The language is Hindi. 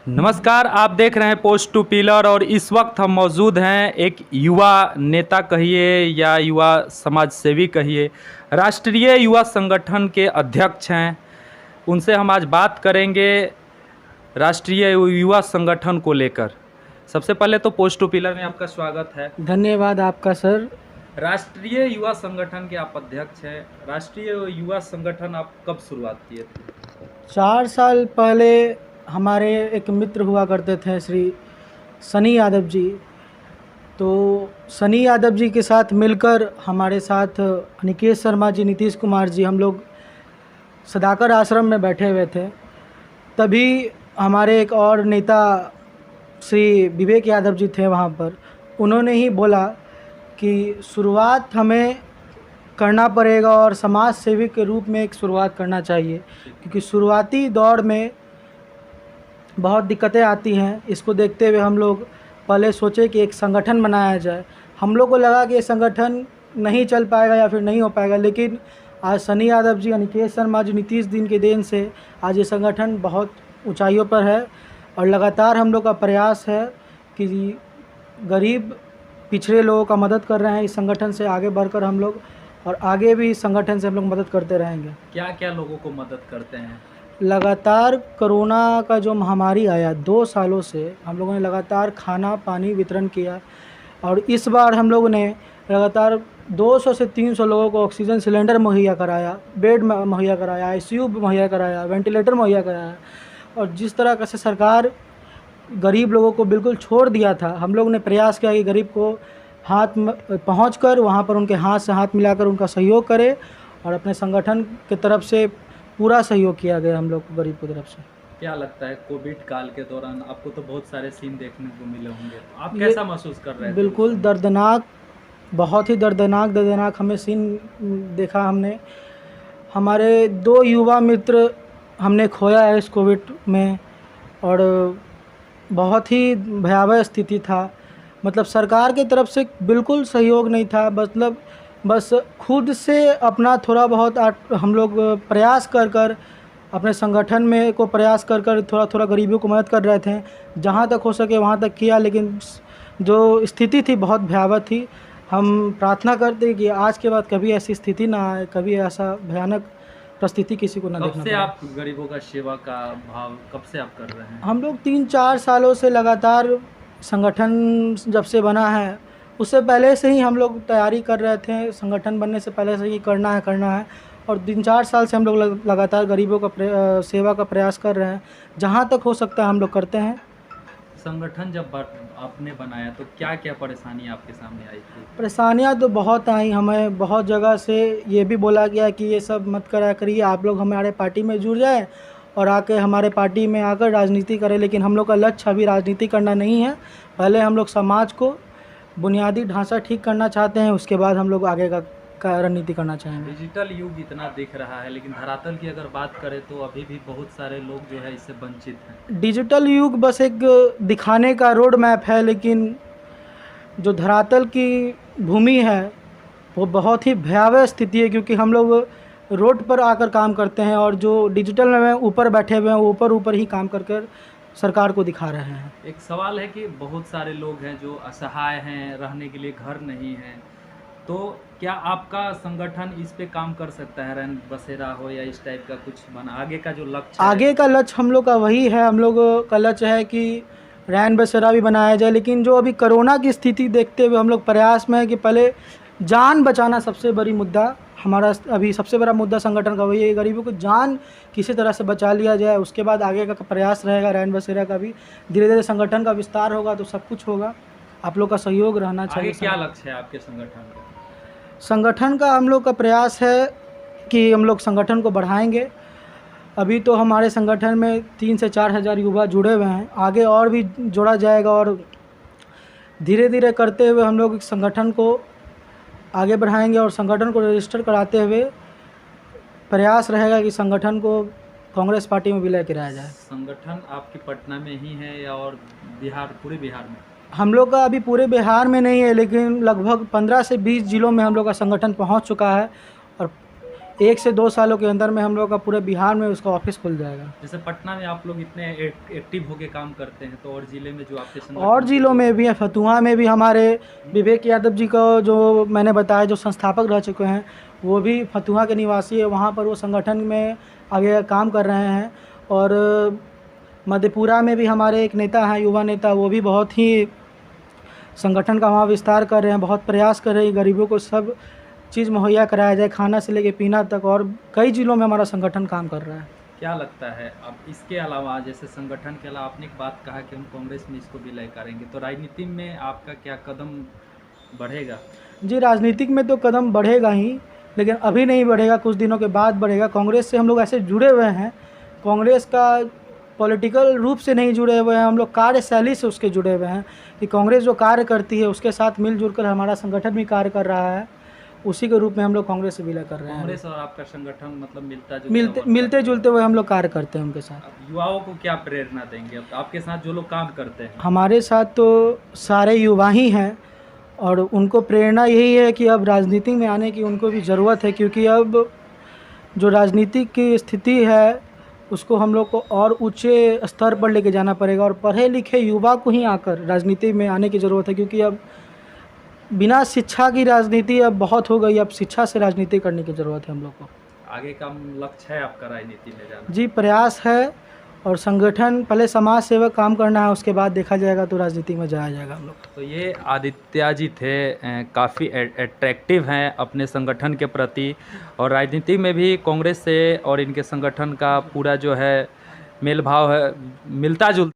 नमस्कार, आप देख रहे हैं पोस्ट टू पिलर और इस वक्त हम मौजूद हैं एक युवा नेता कहिए या युवा समाज सेवी कहिए, राष्ट्रीय युवा संगठन के अध्यक्ष हैं। उनसे हम आज बात करेंगे राष्ट्रीय युवा संगठन को लेकर। सबसे पहले तो पोस्ट टू पिलर में आपका स्वागत है। धन्यवाद आपका सर। राष्ट्रीय युवा संगठन के आप अध्यक्ष हैं। राष्ट्रीय युवा संगठन आप कब शुरुआत किए थे? 4 साल पहले हमारे एक मित्र हुआ करते थे श्री सनी यादव जी। तो सनी यादव जी के साथ मिलकर हमारे साथ अनिकेत शर्मा जी, नीतीश कुमार जी, हम लोग सदाकर आश्रम में बैठे हुए थे। तभी हमारे एक और नेता श्री विवेक यादव जी थे वहाँ पर। उन्होंने ही बोला कि शुरुआत हमें करना पड़ेगा और समाज सेवी के रूप में एक शुरुआत करना चाहिए, क्योंकि शुरुआती दौर में बहुत दिक्कतें आती हैं। इसको देखते हुए हम लोग पहले सोचे कि एक संगठन बनाया जाए। हम लोग को लगा कि ये संगठन नहीं चल पाएगा या फिर नहीं हो पाएगा, लेकिन आज सनी यादव जी, अनिकेत शर्मा जी, नीतीश दिन के देन से आज ये संगठन बहुत ऊंचाइयों पर है। और लगातार हम लोग का प्रयास है कि गरीब पिछड़े लोगों का मदद कर रहे हैं इस संगठन से आगे बढ़कर हम लोग, और आगे भी इस संगठन से हम लोग मदद करते रहेंगे। क्या क्या लोगों को मदद करते हैं? लगातार कोरोना का जो महामारी आया 2 सालों से हम लोगों ने लगातार खाना पानी वितरण किया, और इस बार हम लोगों ने लगातार 200 से 300 लोगों को ऑक्सीजन सिलेंडर मुहैया कराया, बेड मुहैया कराया, आईसीयू मुहैया कराया, वेंटिलेटर मुहैया कराया। और जिस तरह का से सरकार गरीब लोगों को बिल्कुल छोड़ दिया था, हम लोग ने प्रयास किया कि गरीब को हाथ पहुँच कर वहाँ पर उनके हाथ से हाथ मिलाकर उनका सहयोग करें, और अपने संगठन की तरफ से पूरा सहयोग किया गया हम लोग को गरीब की तरफ से। क्या लगता है कोविड काल के दौरान आपको तो बहुत सारे सीन देखने को मिले होंगे, आप कैसा महसूस कर रहे थे? बिल्कुल दर्दनाक, बहुत ही दर्दनाक हमें सीन देखा हमने। हमारे 2 युवा मित्र हमने खोया है इस कोविड में, और बहुत ही भयावह स्थिति था। मतलब सरकार की तरफ से बिल्कुल सहयोग नहीं था। बस खुद से अपना थोड़ा बहुत हम लोग प्रयास कर अपने संगठन में को प्रयास कर थोड़ा गरीबों को मदद कर रहे थे। जहाँ तक हो सके वहाँ तक किया, लेकिन जो स्थिति थी बहुत भयावह थी। हम प्रार्थना करते कि आज के बाद कभी ऐसी स्थिति ना आए, कभी ऐसा भयानक परिस्थिति किसी को ना देखना पड़े। कब से आप गरीबों का सेवा का भाव कब से आप कर रहे हैं? हम लोग 3-4 सालों से लगातार, संगठन जब से बना है उससे पहले से ही हम लोग तैयारी कर रहे थे। संगठन बनने से पहले से ही करना है, और 3-4 साल से हम लोग लगातार गरीबों का सेवा का प्रयास कर रहे हैं। जहाँ तक हो सकता है हम लोग करते हैं। संगठन जब आपने बनाया तो क्या क्या परेशानियाँ आपके सामने आई थी? परेशानियाँ तो बहुत आई। हमें बहुत जगह से ये भी बोला गया कि ये सब मत करा करिए, आप लोग हमारे पार्टी में जुड़ जाए और आके हमारे पार्टी में आकर राजनीति करें। लेकिन हम लोग का लक्ष्य अभी राजनीति करना नहीं है। पहले हम लोग समाज को बुनियादी ढांचा ठीक करना चाहते हैं, उसके बाद हम लोग आगे का रणनीति करना चाहेंगे। डिजिटल युग इतना दिख रहा है, लेकिन धरातल की अगर बात करें तो अभी भी बहुत सारे लोग जो है इससे वंचित हैं। डिजिटल युग बस एक दिखाने का रोड मैप है, लेकिन जो धरातल की भूमि है वो बहुत ही भयावह स्थिति है, क्योंकि हम लोग रोड पर आकर काम करते हैं, और जो डिजिटल में ऊपर बैठे हुए हैं वो ऊपर ही काम कर सरकार को दिखा रहे हैं। एक सवाल है कि बहुत सारे लोग हैं जो असहाय हैं, रहने के लिए घर नहीं है, तो क्या आपका संगठन इस पे काम कर सकता है? रैन बसेरा हो या इस टाइप का कुछ बना, आगे का जो लक्ष्य आगे का लक्ष्य हम लोग का वही है। हम लोग का लक्ष्य है कि रैन बसेरा भी बनाया जाए, लेकिन जो अभी कोरोना की स्थिति देखते हुए हम लोग प्रयास में है कि पहले जान बचाना सबसे बड़ी मुद्दा हमारा, अभी सबसे बड़ा मुद्दा संगठन का वही है। गरीबों को जान किसी तरह से बचा लिया जाए, उसके बाद आगे का प्रयास रहेगा रैन बसेरा का भी। धीरे धीरे संगठन का विस्तार होगा तो सब कुछ होगा। आप लोग का सहयोग रहना चाहिए। क्या लक्ष्य है आपके संगठन का? संगठन का हम लोग का प्रयास है कि हम लोग संगठन को बढ़ाएंगे। अभी तो हमारे संगठन में 3 से 4 हज़ार युवा जुड़े हुए हैं, आगे और भी जोड़ा जाएगा, और धीरे धीरे करते हुए हम लोग संगठन को आगे बढ़ाएंगे, और संगठन को रजिस्टर कराते हुए प्रयास रहेगा कि संगठन को कांग्रेस पार्टी में विलय कराया जाए। संगठन आपके पटना में ही है या और पूरे बिहार में? हम लोग का अभी पूरे बिहार में नहीं है, लेकिन लगभग 15 से 20 जिलों में हम लोग का संगठन पहुंच चुका है, और 1 से 2 सालों के अंदर में हम लोग का पूरे बिहार में उसका ऑफिस खुल जाएगा। जैसे पटना में आप लोग इतने एक्टिव होके काम करते हैं, तो और ज़िले में जो आपके संगठन और जिलों में भी है, फतुहा में भी हमारे विवेक यादव जी को जो मैंने बताया जो संस्थापक रह चुके हैं, वो भी फतुहा के निवासी है, वहाँ पर वो संगठन में आगे काम कर रहे हैं। और मधेपुरा में भी हमारे एक नेता हैं, युवा नेता, वो भी बहुत ही संगठन का वहाँ विस्तार कर रहे हैं, बहुत प्रयास कर रहे हैं गरीबों को सब चीज़ मुहैया कराया जाए, खाना से लेके पीना तक, और कई जिलों में हमारा संगठन काम कर रहा है। क्या लगता है अब इसके अलावा, जैसे संगठन के अलावा आपने एक बात कहा कि हम कांग्रेस में इसको विलय करेंगे, तो राजनीति में आपका क्या कदम बढ़ेगा? जी, राजनीतिक में तो कदम बढ़ेगा ही, लेकिन अभी नहीं बढ़ेगा, कुछ दिनों के बाद बढ़ेगा। कांग्रेस से हम लोग ऐसे जुड़े हुए हैं, कांग्रेस का पॉलिटिकल रूप से नहीं जुड़े हुए हैं, हम लोग कार्यशैली से उसके जुड़े हुए हैं कि कांग्रेस जो कार्य करती है उसके साथ मिलजुल कर हमारा संगठन भी कार्य कर रहा है, उसी के रूप में हम लोग कांग्रेस से विलय कर रहे हैं। कांग्रेस और आपका संगठन मतलब मिलते जुलते हुए हम लोग कार्य करते हैं उनके साथ। अब युवाओं को क्या प्रेरणा देंगे अब आपके साथ जो लोग काम करते हैं? हमारे साथ तो सारे युवा ही हैं, और उनको प्रेरणा यही है कि अब राजनीति में आने की उनको भी ज़रूरत है, क्योंकि अब जो राजनीतिक की स्थिति है उसको हम लोग को और ऊंचे स्तर पर लेके जाना पड़ेगा, और पढ़े लिखे युवा को ही आकर राजनीति में आने की ज़रूरत है, क्योंकि अब बिना शिक्षा की राजनीति अब बहुत हो गई, अब शिक्षा से राजनीति करने की ज़रूरत है हम लोग को। आगे का लक्ष्य है आपका राजनीति में जाना? जी, प्रयास है, और संगठन पहले समाज सेवा काम करना है, उसके बाद देखा जाएगा तो राजनीति में जाया जाएगा हम लोग। तो ये आदित्य जी थे, काफ़ी अट्रैक्टिव हैं अपने संगठन के प्रति, और राजनीति में भी कांग्रेस से और इनके संगठन का पूरा जो है मेल भाव है, मिलता जुलता